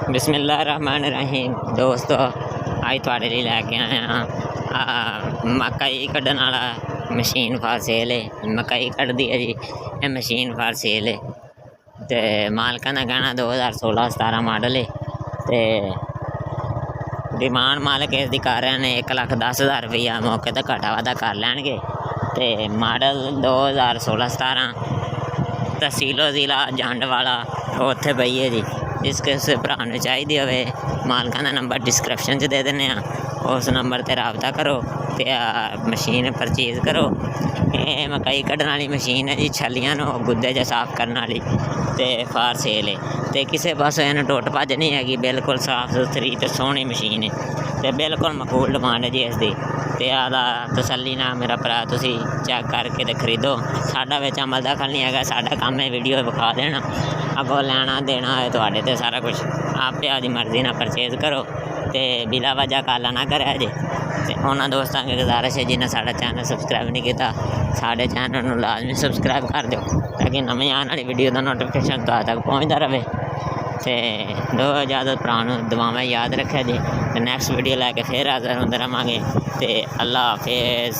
बिस्मिल्लाहिर्रहमानिर्रहीम दोस्तों अज थोड़े लिए लैके आया मकई कड्ढन वाला मशीन फॉर सेल है। मकई कड्ढदी है जी, ये मशीन फॉर सेल है। तो मालका का कहना 2016-17 मॉडल है। तो डिमांड मालक इसकी कर रहे हैं 1,10,000 रुपया, मौके तो घटा वाधा कर लैनगे। तो मॉडल 2016-17 तहसीलो ज़िला जंडवाला उत्थे पई है जी। जिस किस भरा नूं चाहिदी होवे मालकां दा नंबर डिस्क्रिप्शन च दे दिन्ने आं, उस नंबर ते राबता करो ते मशीन परचेज करो। ये मकई कड्ढण वाली मशीन है जी, छल्लियां नूं गुद्दे च साफ करने वाली ते फार सेल है। ते किसी पासों इन्हूं टुट भज नहीं हैगी, बिल्कुल साफ सुथरी ते सोहनी मशीन है ते बिल्कुल मकबूल डिमांड है जी इसदी। ते आदा तसल्ली ना मेरा भरा तुसी चैक करके ते खरीदो। साडा विच अमल दखल नहीं हैगा, साडा काम है वीडियो विखा देना, अगों लैना देना है तुहाडे ते सारा कुछ आपे आदी मर्जी नाल परचेज करो ते बिला वजह काला ना करेआ जे। ते उन्हां दोस्तां की गुजारिश है जिन्हें साडा चैनल सबसक्राइब नहीं किया, साडे चैनल नूं लाजमी सबसक्राइब कर दिओ ताकि नवीं आने वाली वीडियो का नोटिफिकेशन तुहाडे तक पहुँचता रहे। तो दो इजाजत भरा नूं दुआवां याद रखेआ जी। ते नैक्सट वीडियो लैके फिर हाज़र होंदे रहांगे। ते अल्लाह हाफिज़।